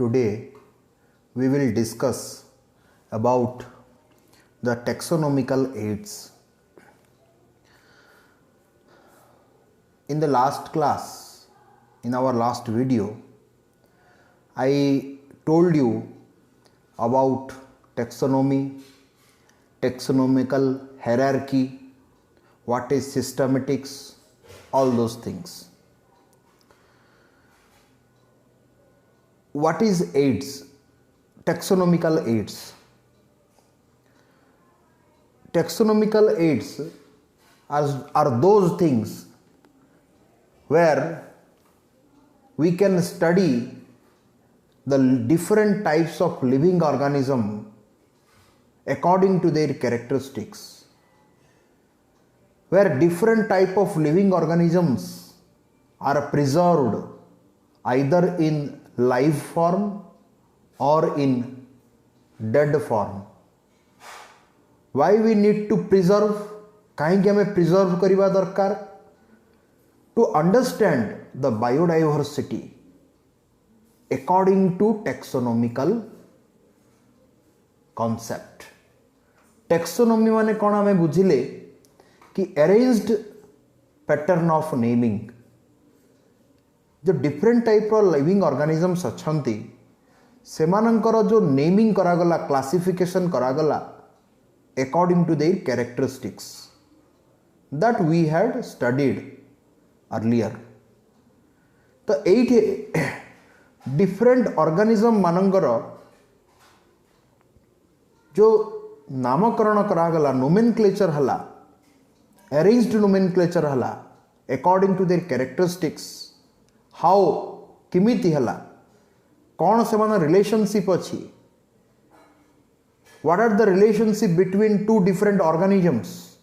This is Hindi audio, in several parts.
Today we will discuss about the taxonomical aids. In the last class, in our last video, I told you about taxonomy, taxonomical hierarchy, what is systematics, all those things. What is aids? Taxonomical aids. Taxonomical aids are those things where we can study the different types of living organism according to their characteristics, where different type of living organisms are preserved either in live form or in dead form. Why we need to preserve? काहेकि हमें preserve करिबा दरकार? To understand the biodiversity according to taxonomical concept. Taxonomy माने कौन हमें बुझिले कि arranged pattern of naming. जो different type of living organisms अच्छन्ति सेमानंकर जो naming करागला, classification करागला according to their characteristics that we had studied earlier. तो एइठे different organism मानंकर जो नामकरण करागला, nomenclature हला, arranged nomenclature हला according to their characteristics, how किमिति हला, कौन से माना relationship अच्छी, what are the relationship between two different organisms,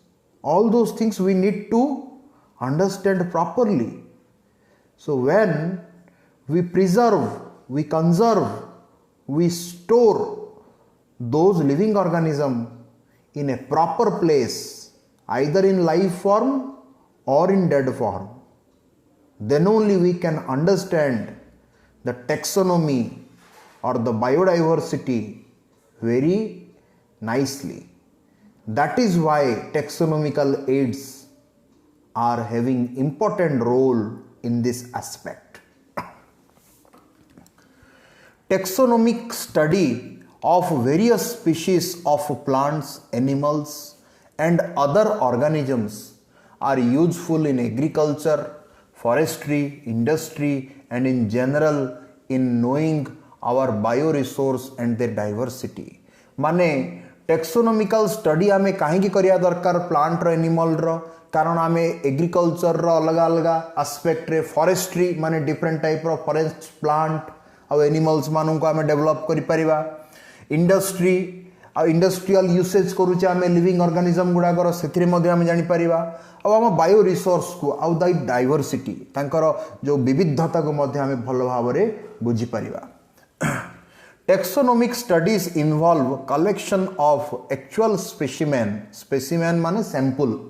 all those things we need to understand properly. So when we preserve, we conserve, we store those living organisms in a proper place, either in live form or in dead form, then only we can understand the taxonomy or the biodiversity very nicely. That is why taxonomical aids are having important role in this aspect. Taxonomic study of various species of plants, animals and other organisms are useful in agriculture, forestry, industry and in general in knowing our bioresource and their diversity. माने taxonomical study आमे काहेकि करिया दरकार प्लांट रो एनिमल रो कारण आमे एग्रीकल्चर रो अलग अलग एस्पेक्ट रे फॉरेस्ट्री माने डिफरेंट टाइप रो फॉरेस्ट प्लांट और एनिमल्स मानु को आमे डेवलप करि परिबा इंडस्ट्री आ इंडस्ट्रियल यूसेज करूचे आमे लिविंग ऑर्गेनिज्म गुडा करो सेथिरे मध्ये आमे जानि परिबा और आम बायो रिसोर्स को आउ द डाइवर्सिटी तांकर जो विविधता को मध्ये आमे भलो भाबरे बुझी परिबा. Taxonomic studies involve collection of actual specimen माने sample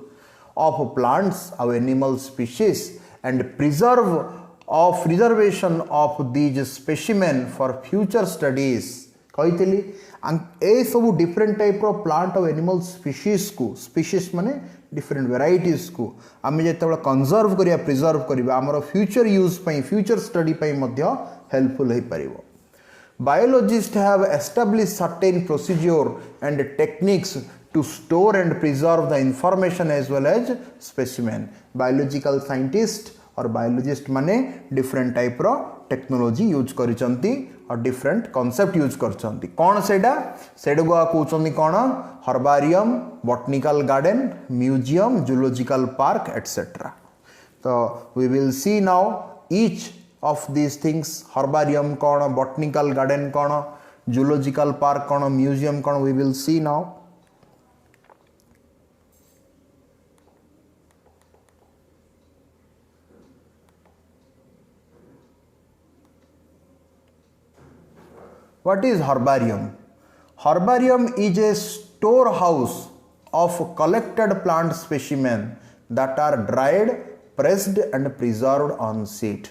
of plants or animal species and preservation of these specimen for future studies. कहितली ए सब different type of plant और animal species माने different varieties को आमे जेतेबेला conserve करिया preserve करिबा हमर future use पई future study पई मध्ये helpful होई परिबो. Biologists have established certain procedure and techniques to store and preserve the information as well as specimen. Biological scientist or biologist माने different type रो technology use करिसंती और different concept use करसंती. कौन सेडा को कहउचंती कौन herbarium, botanical garden, museum, zoological park etc. So we will see now each of these things. Herbarium कौन, botanical garden कौन, zoological park कौन, museum कौन, we will see now. What is herbarium? Herbarium is a storehouse of collected plant specimen that are dried, pressed and preserved on sheet.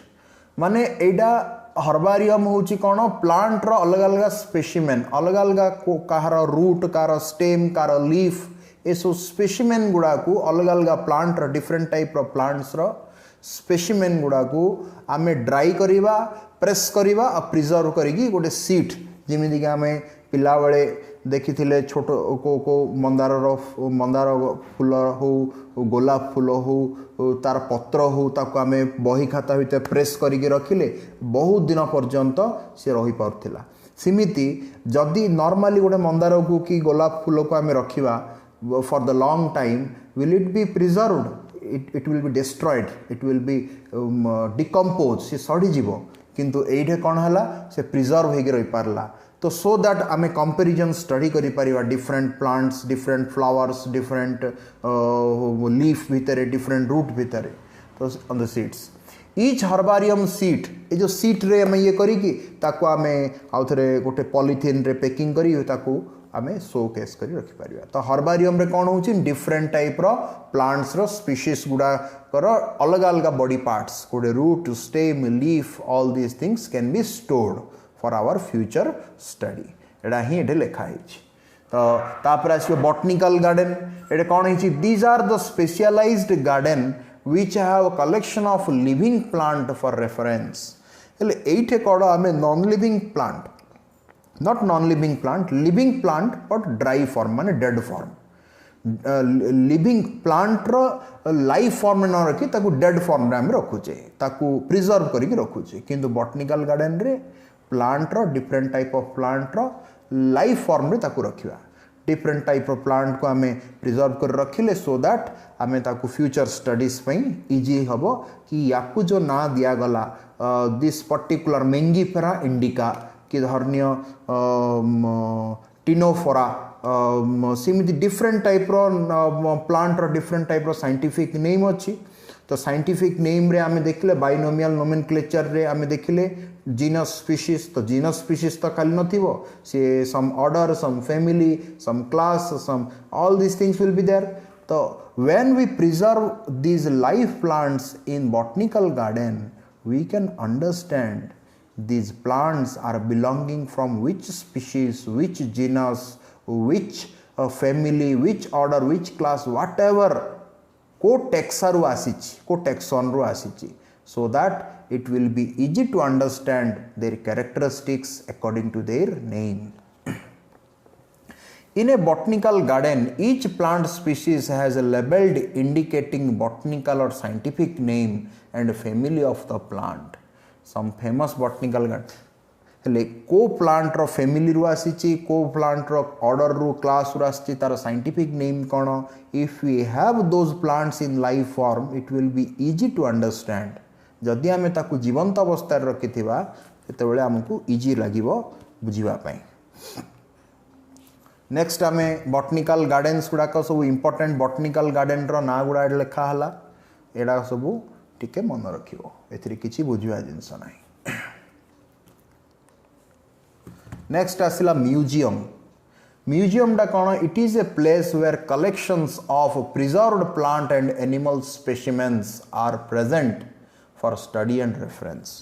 माने एडा हर्बारियम होची कौन प्लांट रो अलग अलग स्पेसिमेन अलग अलग कहार रूट कार स्टेम कार लीफ ये सब स्पेसिमेन गुड़ा को अलग अलग प्लांट रो डिफरेंट टाइप रो प्लांट्स रो स्पेसिमेन गुड़ा को आमे ड्राई करिवा प्रेस करिवा आ प्रिजर्व करिगी गोटे सीट जेमिति कि आमे पिला बेले देखी छोट को मंदार फूल हो गोलाप फूल हो तार पत्र हो ताको आमे बही खाता भितर प्रेस करिके रखिले बहुत दिन पर्यंत से रही पारथिला सिमिति जदि नॉर्मली गोटे मंदार को कि गोलाप फूल को आमे रखिबा for the long time will it be preserved it will be destroyed it will be decompose से सड़ी जीवो किंतु एठे कौन हला से प्रिजर्व होगी रही पारला तो सो दैट आमे कंपैरिजन स्टडी करि परिबा different plants different flowers different leaf भितर डिफरेंट रूट भितर तो on the seeds each herbarium sheet ये जो सीट रे आमे ये करी कि ताको आमे आउथरे गोटे पॉलिथीन रे पैकिंग करी ताको आमे शो केस करी रखि परिबा तो हर्बारियम रे कोन होची डिफरेंट टाइप रो प्लांट्स रो स्पीशीज गुडा कर अलग अलग बॉडी पार्ट्स गोटे root stem leaf all these things can be stored for our future study एडा ही एडे लिखा हिच तो तापर आसी बॉटनिकल गार्डन एडे कोन हिची these are the specialized garden which have a collection of living plant for reference हेले एठे कोड आमे non living plant not non-living living plant but dry form माने dead form living plant रो life form न रखी ताकू dead form रे हम रखुचे ताकू preserve करिक रखुचे किंतु botanical garden रे plant row different type of plant row life form रे ताकू रखिबा different type of plant को हमें preserve कर रखिले so that हमें ताकू future studies पई easy हबो कि याकू जो ना दिया गला this particular Mangifera indica कि धर्निय टिनोफोरा सिमिति डिफरेंट टाइप रो प्लांट रो डिफरेंट टाइप रो साइंटिफिक नेम अच्छी तो साइंटिफिक नेम रे आमे देखले बाइनोमियल नोमेनक्लेचर रे आमे देखले जीनस स्पीशीज तो जीनस स्पीशीज तो खाली नथिबो से some order some family some class some all this things will be there तो when we preserve these live plants in botanical garden we can understand these plants are belonging from which species, which genus, which family, which order, which class, whatever को taxa ru asichi को taxon ru asichi so that it will be easy to understand their characteristics according to their name. In a botanical garden each plant species has a labeled indicating botanical or scientific name and family of the plant. some famous botanical garden हेले को प्लांट रो फैमिली रू आसीची को प्लांट रो ऑर्डर रू क्लास रू आसीची तार साइंटिफिक नेम कोन if we have those plants in live form it will be easy to understand जदि आमे ताकू जीवंत अवस्था रे रखिथिबा सेते बेले हमकू इजी लागिवो बुझिबा पई नेक्स्ट आमे बॉटनिकल गार्डन्स गुडा को सब इंपोर्टेंट बॉटनिकल गार्डन रो ना गुडा लिखा हला एडा सब टिके मन रखिवो एथि किछि बुझिबा जिंस नाही नेक्स्ट आसिला म्यूजियम म्यूजियम डा कोन it is a place where collections of preserved plant and animal specimens are present for study and reference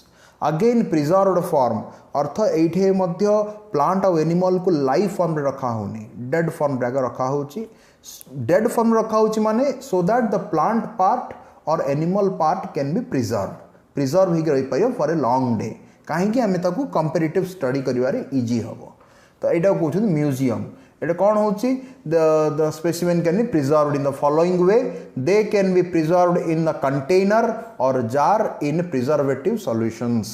again preserved form अर्थ एठे मध्य प्लांट और एनिमल को लाइव फॉर्म रे रखा होनी डेड फॉर्म रे रखा होची डेड फॉर्म रखा होची माने so that the plant part और animal part can be preserve ही रही पाइयो फॉर ए लॉन्ग डे कहीं आम ताकू कंपेरेटिव स्टडी करिवारे इजी हबो तो एटा कहउछ म्यूजियम एटा कोन होची the specimen can be preserved in the following way they can be preserved in the container और जार इन प्रिजर्वेटिव सॉल्यूशंस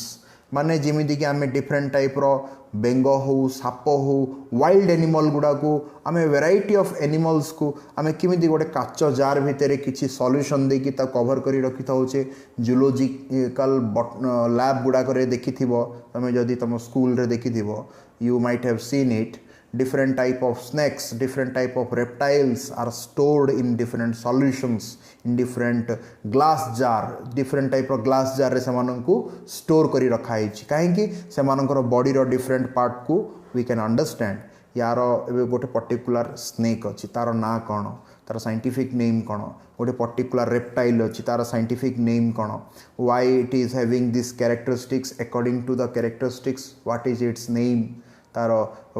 माने जेमिति कि आमे डिफरेंट टाइप रो बेंग हो साप हो वाइल्ड एनिमल गुडा को आमे वेराइटी ऑफ एनिमल्स को आमे किमिति गोटे काच जार भितर किछि सॉल्यूशन देकी ता कवर करी रखि थाउचे जूलॉजिकल लैब गुडा करे देखिथिबो तमे जदी तम स्कूल रे देखिथिबो you might have seen it different type of snakes different type of reptiles are stored in different solutions in different glass jar different type of glass jar रे समान को store करी रखा है काहे कि समान को बॉडी रो different part को we can understand यार ए गोटे पर्टिकुलर स्नेक अच्छी तार ना कौन तार साइंटिफिक नेम कौन गोटे पर्टिकुलर रेप्टाइल अच्छी तार साइंटिफिक नेम कौन why it is having this characteristics according to the characteristics what is its name तार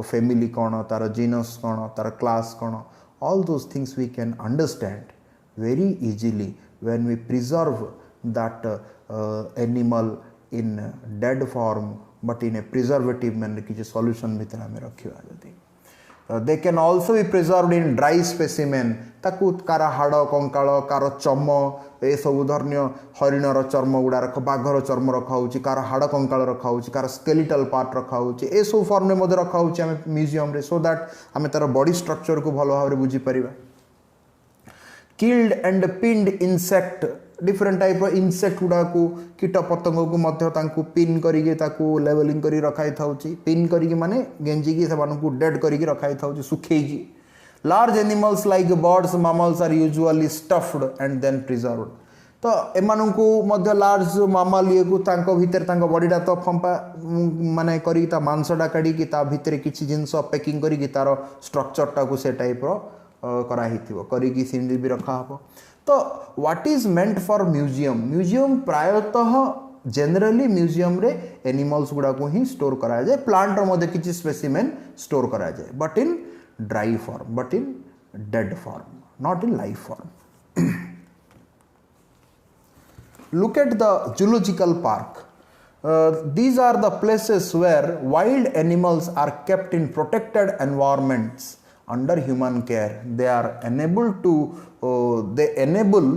फैमिली कौन तार जीनस कौन तार क्लास कौन all those things we can understand very easily when we preserve that animal in dead form but in a preservative manner किसी solution भितर आमे रखिबा जदी they can also be preserved in dry specimen ताकू कार हाड़ कंकाल कार चम ए सब धर्य हरिणर चर्म गुड़ा रख बाघर चर्म रखा होची कार हाड़ कंकाल रखा होची कार स्केलेटल पार्ट रखा होची ए सब फॉर्म में मधे रखा होची आमे म्यूजियम रे सो दैट आमे तार बॉडी स्ट्रक्चर को भलो भाव रे बुझी परिबा killed and pinned insect different type insect गुड़ा को कीट पतंग को मध्य तांको पिन करिके ताको लेवलिंग करी रखाई थाउची पिन करिके माने गेंजी की सेमानकु डेड करिके रखाई थाउची सुखेई large animals like birds mammals are usually stuffed and then preserved तो एमानकु मध्य लार्ज मामल ये को तांको भीतर तांको बॉडीटा तो फंपा माने करी ता मांसडा काडी की ता भीतर किछि जिंस पैकिंग करी की तार स्ट्रक्चर टा को से टाइप रो करा हिथिबो करी की सिंडी भी रखा हबो तो what is meant for museum museum प्रायतः जनरली म्यूजियम रे एनिमल्स गुडा को ही स्टोर करा जाए प्लांट रो मध्ये किछि स्पेसिमेन स्टोर करा जाए but in dry form but in dead form not in live form look at the zoological park these are the places where wild animals are kept in protected environments under human care they are enabled to they enable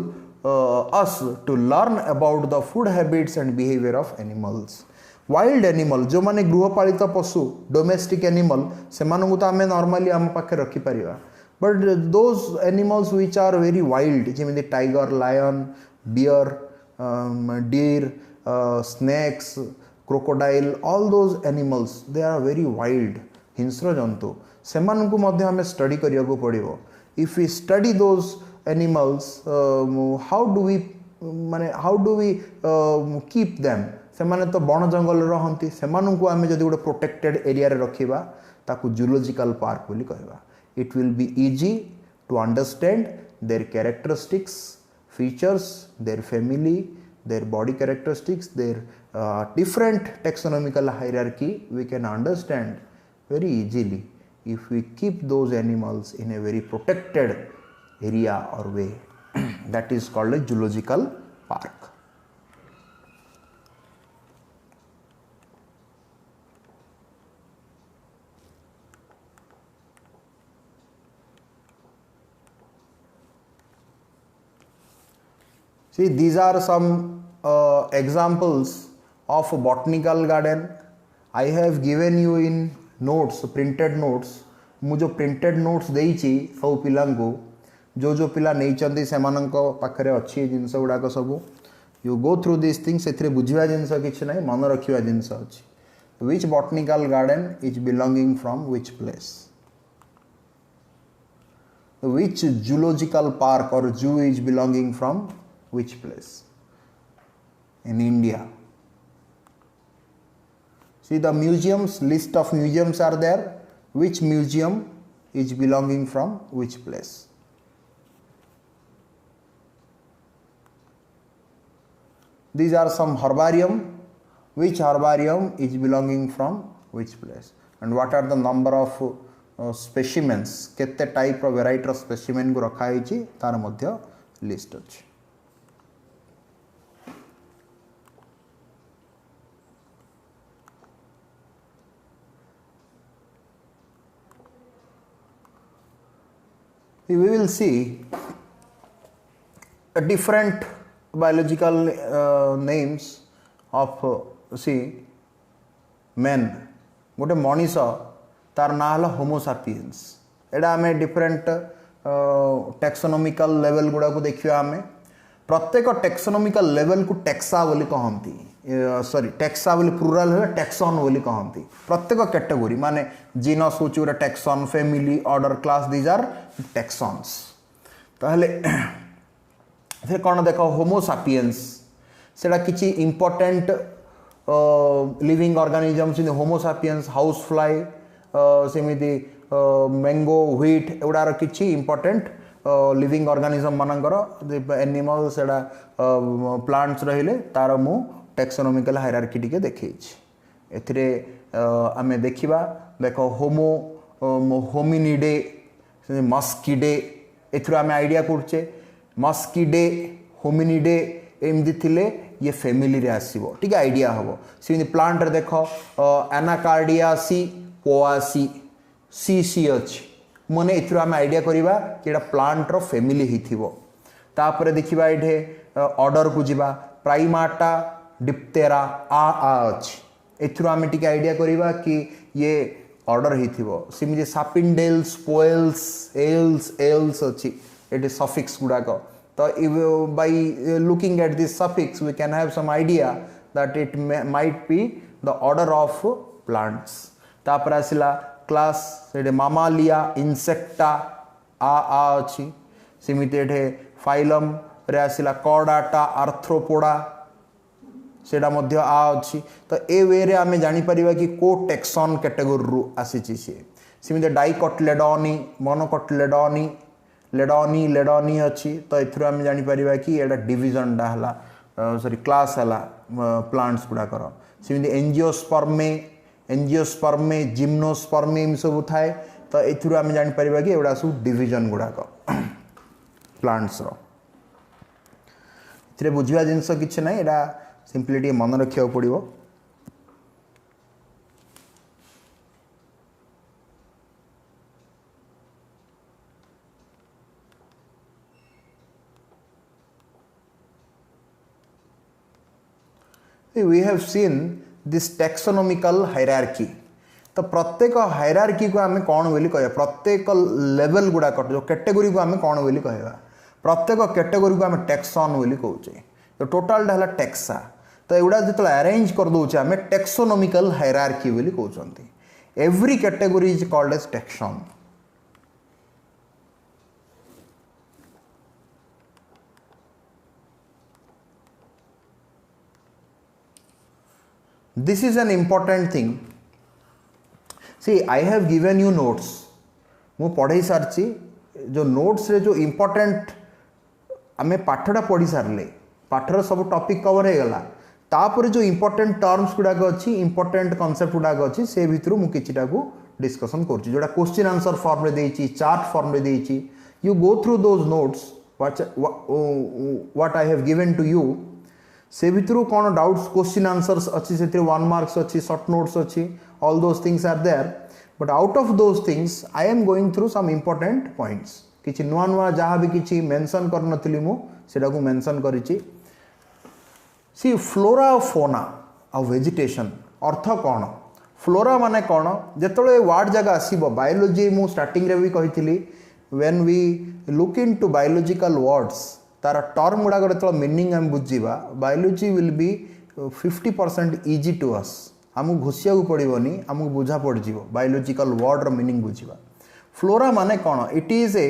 us to learn about the food habits and behavior of animals wild animal जो माने गृहपालित पशु डोमेस्टिक एनिमल से मानू तो आम नॉर्मली आम पाखे रखी परिवा but those animals which are very wild जेमिति tiger lion bear deer snakes crocodile all those animals they are very wild हिंस्र जंतु सेमान को मध्य हमें स्टडी करिया को पड़िबो if we study those animals how do we माने how do we keep them सेमाने तो बन जंगल रहंती सेमान को आमे जदी गोटे प्रोटेक्टेड एरिया रे रखिबा ताकू जूलॉजिकल पार्क बोली कहबा it will be easy to understand their characteristics features their family their body characteristics their different taxonomical hierarchy we can understand very easily if we keep those animals in a very protected area or way that is called a zoological park See, these are some examples of a botanical garden. I have given you in notes, printed notes. मुझे printed notes देइची सब पिलांको जो जो पिला नहीं चंदी सेमानंको पाखरे अच्छी जिंस गुडा को सब you go through these things सेथरे बुझिवा जिंस किछ नै मन रखिवा जिंस अछि which botanical garden is belonging from which place which zoological park or zoo is belonging from which place in India see the museums list of museums are there which museum is belonging from which place these are some herbarium which herbarium is belonging from which place and what are the number of specimens kete type of variety of specimen को रखा हिची तार मध्य लिस्ट अछि we will see a different biological names of see men गोटे मनीष तार ना हला होमो सापियंस एडा हमें डिफरेंट टैक्सोनॉमिकल लेवल गुडा को देखियो हमें प्रत्येक टैक्सोनॉमिकल लेवल को टैक्सा बोली कहंती सॉरी टैक्सा बोली प्लुरल है टैक्सॉन बोली कहंती प्रत्येक कैटेगरी माने जीनस होची गोटे taxon family order class these are taxons ताहले फिर कोन देखो होमो सापियंस सेडा किछि important living organisms in homo sapiens house fly सेमिति मैंगो व्हीट एगुड़ार किसी इंपोर्टेंट लिविंग ऑर्गेनिज्म मानकर एनिमल्स एडा प्लांट्स रहिले तार मु टेक्सोनोमिकल हायरार्की टिके देखै एथिरे आमे देखिबा देखो होमो होमिनिडे मस्किडे एथुर आमे आइडिया करछे मस्किडे होमिनिडे एमदी थिले ये फैमिली रे आसीबो ठीक आइडिया हबो से प्लांट रे देखो एनाकार्डियासी पोआसी सी अछि मने एथुर आमे आइडिया करिबा कि एटा प्लांट रो फैमिली हिथिबो तापर देखिबा एठे ऑर्डर को जिबा प्राइमाटा डिप्टेरा आ अछि एथुर आमे टिके आइडिया करिबा कि ये ऑर्डर हिथिबो सिमिजे सापिंडेल्स पोएल्स एल्स एल्स अछि एटे सफिक्स गुडाको तो by looking at this suffix we can have some idea that it might be the order of plants तापर आसिला क्लास सेटे मामालिया इंसेक्टा आ अछि सिमिते एठे फाइलम रे आसिला कॉर्डाटा आर्थ्रोपोडा सेटा मध्य आ अछि तो ए वे रे आमे जानि परिबा कि को टेक्सन कैटेगरी रु आसीछि सिमिते डाइकोटिलेडोनी मोनोकोटिलेडोनी लेडोनी लेडोनी अच्छी तो एथुर आम जापर कि एटा डिविजन डा हला सॉरी क्लास हला प्लांट्स गुड़ाकर सेमती एंजियोस्पर्मे जिम्नोस्पर्मे एम सब थाए तो एथुर आम जापर कि एगुड़ा सब डिविजन गुड़ाक प्लांट्स रे बुझा जिनस कि ना एटा सिंपली टे मन रखा पड़ो we have seen this taxonomical hierarchy तो प्रत्येक हायरार्की को आम कौन बोली कह प्रत्येक लेवल गुड़ा जो कैटेगोरी को आम कौन बोली कह प्रत्येक कैटेगोरी को आम टेक्सन बोली कहचे तो टोटाल है टेक्सा तो एगुड़ा जो अरेंज कर दौचे आम टेक्सोनोमिकल हायरार्की बोली कहते every category is called as taxon This is an important thing. See, I have given you notes. मु पढ़ाई सारची जो नोट्स रे जो इम्पोर्टेंट आमे पाठटा पढ़ी सारले पाठर सब टॉपिक कवर हो गला तापर जो इम्पोर्टेंट टर्म्स गुडाक अच्छी इम्पोर्टेंट कॉन्सेप्ट गुडाक अच्छी से भितर मु किछिटा को डिस्कशन करची जोटा क्वेश्चन आंसर फॉर्म रे देची चार्ट फॉर्म रे देची you go through those notes what I have given to you से भितर कौन डाउट्स क्वेश्चन आंसर्स अच्छी से 1 मार्क्स अच्छी शॉर्ट नोट्स अच्छी all those things are there but out of those things I am going through some important points किछि नुआ नुआ जहाँ भी किछि मेंशन कर नथिली मु सेटा को मेंशन करिछि सी फ्लोरा और फोना और वेजिटेशन अर्थ कौन फ्लोरा माने कौन जेतले वर्ड जगह आसीबो बायोलॉजी मु स्टार्टिंग रे भी कहिथिली when we look into biological words तार टर्म गुड़ाक जो मीनिंग आम बुझा biology will be 50% easy to us आमको घोषिया पड़ोनी आमको बुझा पड़ जाव बायोलॉजिकल वर्ड मीनिंग बुझा फ्लोरा माने कौन it is a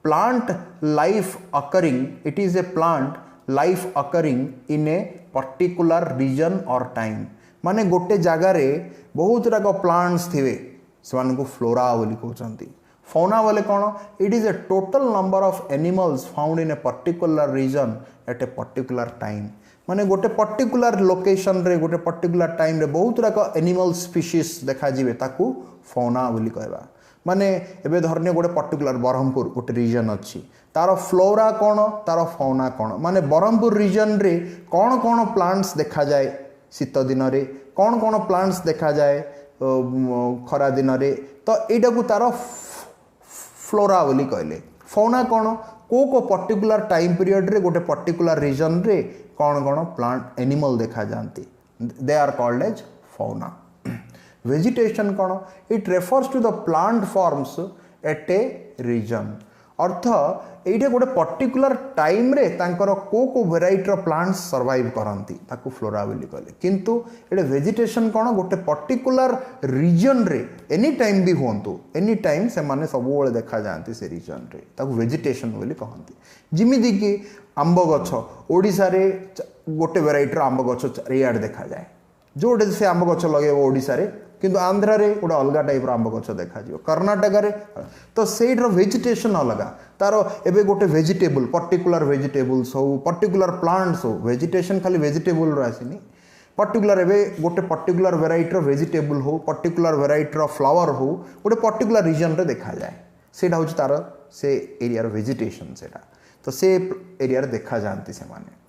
plant life occurring it is a plant life occurring in a particular region और टाइम माने गोटे जगार बहुत गुड़ाक प्लांट्स थे से फ्लोरा बोली कहते फौना बोले कौन it is a total number of animals found in a particular region at a particular time माने गोटे पर्टिकुलर लोकेशन रे गोटे पर्टिकुलर टाइम रे बहुत गुड़ाक एनिमल स्पीशीज देखा जिवे ताकू फौना बोली कहबा माने एबे धरने गोटे पर्टिकुलर ब्रह्मपुर गोटे रीजन अच्छी तार फ्लोरा कौन तार फौना कौन माने ब्रह्मपुर रीजन रे कौन कौन प्लांट्स देखा जाए शीत दिन रे कौन कौन प्लांट्स देखा जाए खरा दिन रे तो एटा को तार फ्लोरा बोली कहले फौना कौन को पर्टिकुलर टाइम पीरियड रे गोटे पर्टिकुलर रीजन रे कौन कौन प्लांट एनिमल देखा जाती they are called as fauna vegetation कौन it refers to the plant forms at a region अर्थ ये गोटे पर्टिकुलर टाइम रे तांकर को वेराइटर प्लांट्स सर्वाइव करती ताकू फ्लोरा बोली कहले किंतु ये वेजिटेशन कौन गोटे पर्टिकुलर रीजन रे एनी टाइम भी हुंतु एनी टाइम से माने सब देखा जाती से रीजन रे ताकू वेजिटेशन बोली कहती जिमिदी कि आंब गछ ओडिशा रे गोटे वेराइटर आंब गछ चारियाडे देखा जाए जोटे से आंब गछ लगे ओडिशा रे किंतु आंध्रा रे गोटे अलग टाइप आंब गछ देखा कर्णाटक रे तो सेटर वेजिटेशन अलग तार एबे गोटे वेजिटेबल पर्टिकुलर वेजिटेबल्स हो पर्टिकुलर प्लांट्स हो वेजिटेशन खाली वेजिटेबल रो आसीनी पर्टिकुलर एबे गोटे पर्टिकुलर वेराइटी वेजिटेबल हो पर्टिकुलर वेराइटी फ्लावर हो गोटे पर्टिकुलर रीजन रे देखा जाए सेटा हूँ तार से एरिया वेजिटेशन सेटा तो से एरिया देखा जाती से माने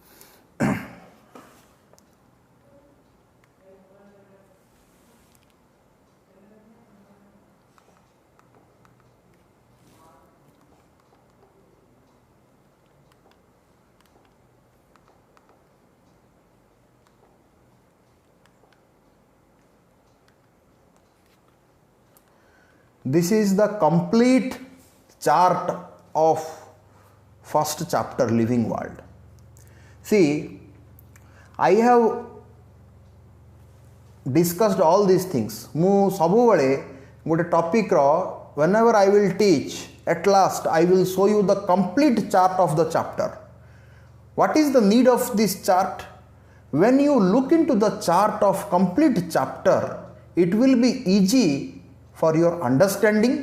This is the complete chart of first chapter living world. See, I have discussed all these things. Mu sabu bale gote topic ro whenever I will teach, at last I will show you the complete chart of the chapter. What is the need of this chart? When you look into the chart of complete chapter, it will be easy for your understanding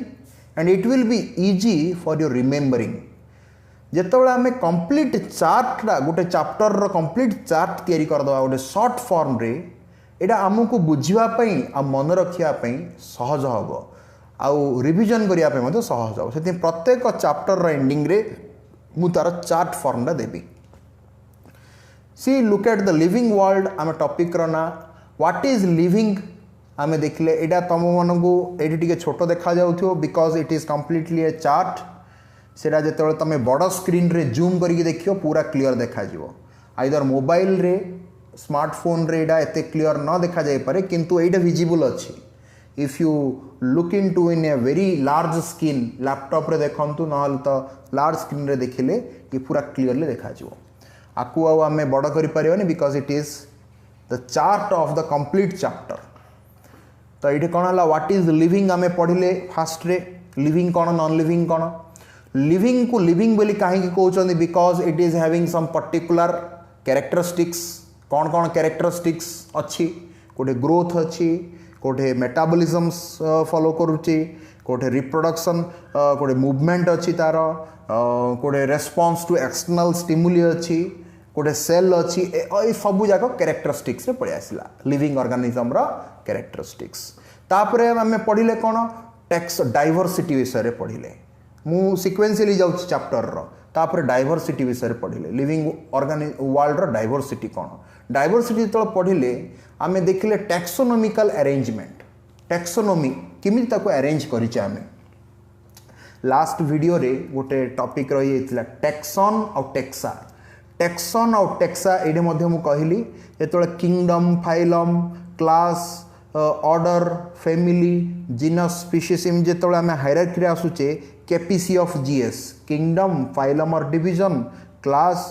and it will be easy for your remembering. जेतबेले आमे कंप्लीट चार्ट गोटे चैप्टर रो कंप्लीट चार्ट तैयारी कर दवा गोटे शॉर्ट फॉर्म रे एटा हमकु बुझिबा पई आ मन रखिया पई सहज हबो आउ रिवीजन करिया पई मते सहज हबो सेति प्रत्येक चैप्टर रो एंडिंग रे मु तार चार्ट फॉर्म ला देबी. See look at the living world आमे टॉपिक रो ना व्हाट इज लिविंग आमे देखले एटा तम मनकु एटी टिके छोट देखा जाउथो because it is completely a chart सेटा जेतेबेले तमे बड़ स्क्रीन रे जूम करके देखियो पूरा क्लियर देखा जिवो आइदर मोबाइल रे स्मार्टफोन रे एटा एते क्लियर न देखा जाय पारे किंतु एटा विजिबल अछि if you look into in a very large screen laptop रे देखंतु नहल तो लार्ज स्क्रीन रे देखिले कि पूरा क्लियरली देखा जिवो आकु आमे बड़ करि परियोनी because it is the chart of the complete chapter. तो ये कौन है व्हाट इज लिविंग आमे पढ़िले फास्ट रे लिविंग कौन नॉन लिविंग कौन लिविंग को लिविंग बोली कहीं कहते because it is having some particular characteristics कौन कौन कैरेक्टरिस्टिक्स अच्छी कोटे ग्रोथ अच्छी कोटे मेटाबॉलिज्म्स फॉलो करुच्ची कोटे रिप्रोडक्शन कोटे मूवमेंट अच्छी तार कोटे रेस्पॉन्स टू एक्सटर्नल स्टिमुली अच्छी गोटे सेल अच्छी ये सब जाक कैरेक्टरिस्टिक्स रे पड़े आसला लिविंग ऑर्गेनिज्म रो कैरेक्टरिस्टिक्स. तापरे आमे पढ़िले कोन टेक्स डाइवर्सिटी विषय रे पढ़िले मु सीक्वेंशियली जाउछ चैप्टर रो तापरे डाइवर्सिटी विषय रे पढ़िले लिविंग वर्ल्ड रो डाइवर्सिटी कोन डाइवर्सिटी तो पढ़िले आमे देखिले टैक्सोनॉमिकल अरेंजमेंट टैक्सोनॉमी किमिति ताको अरेंज करिचे आमे लास्ट वीडियो रे गोटे टॉपिक रही थला टैक्सॉन और टेक्सा टेक्सन और टेक्सा ये कहली जो kingdom phylum class order family genus species जो आम हायरार्की आसुचे KPC of GS kingdom phylum और division class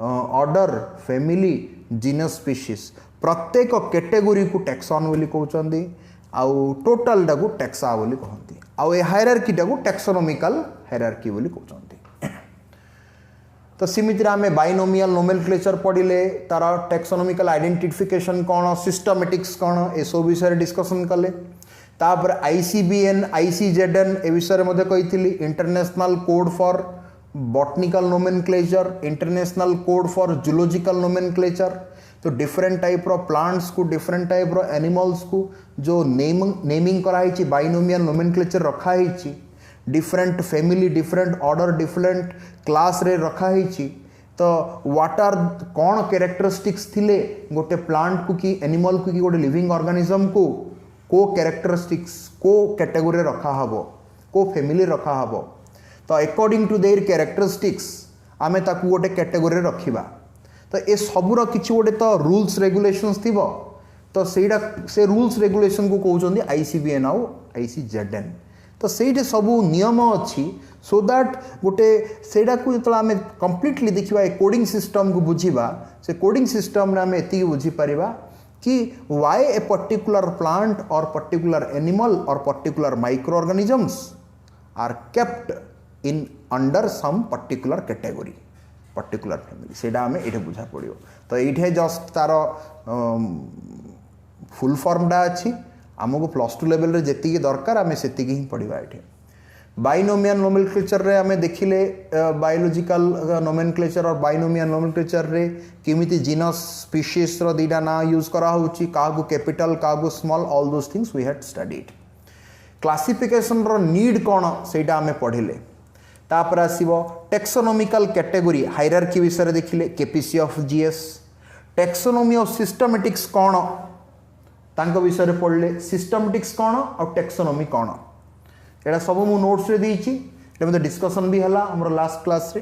order family genus species प्रत्येक कैटेगोरी को टैक्सन बोली कहते आउ टोटाल टाको टैक्सा बोली कहते आउ ए हायरार्की टाको टैक्सोनॉमिकल हायरार्की बोली कहते. तो सीमित आमे बाइनोमियल नोमेनक्लेचर पढ़िले तार टैक्सोनॉमिकल आइडेंटिफिकेशन कौन सिस्टमेटिक्स कौन ए सब विषय डिस्कशन कले तापर आईसीबीएन आईसीजेडएन ए विषय में कही international code for botanical nomenclature international code for zoological nomenclature तो डिफरेंट टाइप रो प्लांट्स को डिफरेंट टाइप रो एनिमल्स को जो नेमिंग कराई बाइनोमियल नोमेनक्लेचर रखाई different family different order different class रे रखा ही तो व्हाट आर कौन कैरेक्टरिस्टिक्स थिले गोटे प्लांट को कि एनिमल को कि गोटे लिविंग ऑर्गेनिज्म को कैरेक्टरिस्टिक्स को कैटेगोरी रखा हबो को फैमिली रखा हबो तो अकॉर्डिंग टू देयर कैरेक्टरिस्टिक्स आमे ताकू गोटे कैटेगोरी रखिबा तो ए सबुर किछि गोटे तो रूल्स रेगुलेशंस थिबो तो सेटा से रूल्स रेगुलेशन को कहउचंदी आईसीबीएन आउ आईसीजेडएन तो ସେଇଠି ସବୁ ନିୟମ ଅଛି सो दैट गोटे सेटा को जो आम कम्प्लीटली देखा ए कोडिंग सिस्टम को बुझा से कोडिंग सिस्टम आम एति बुझीपर कि why a particular plant or particular animal or particular microorganisms are kept in under some particular category particular family सेटा आम ये बुझा पड़ो तो ये जस्ट तार फुल फॉर्मटा अच्छी आमको +2 लेवल रे जेतिकी दरकार आमे सेतिकी ही पढ़िबा एठी बाइनोमियल नोमेनक्लेचर रे आमे देखिले बायोलॉजिकल नोमेनक्लेचर और बाइनोमियल नोमेनक्लेचर रे किमिति जीनस स्पीशीज रो दीटा ना यूज करा होची कागु कैपिटल कागु small all those things we had studied classification रो नीड कोन सेटा आमे पढ़िले तापर आसीबो टेक्सोनोमिकल कैटेगरी हायरार्की विषय देखिले KPC of GS taxonomy of systematics कोन तांको विषय रे पढ़ले सिस्टमैटिक्स कोन और टेक्सोनोमी कोन एटा सब मु नोट्स रे देइची एटा मते डिस्कशन भी हला हमर लास्ट क्लास रे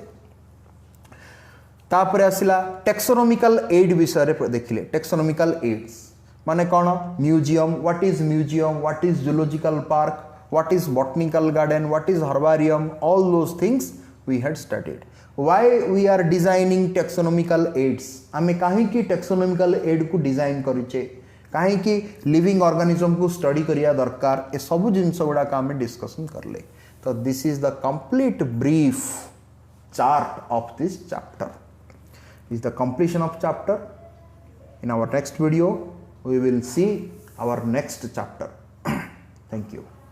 तापर आसिला टेक्सोनोमिकल एड विषय रे देखिले टेक्सोनोमिकल एड्स माने कोन museum what is zoological park what is botanical garden what is herbarium all those things we had studied why we are designing taxonomical aids आमे काहे की taxonomical aid को डिजाइन करिचे काहे की लिविंग ऑर्गेनिज्म को स्टडी करिया दरकार ए सब जिंस गुडा का हमें डिस्कशन करले तो this is the complete brief chart of this chapter is the completion of chapter in our next video we will see our next chapter thank you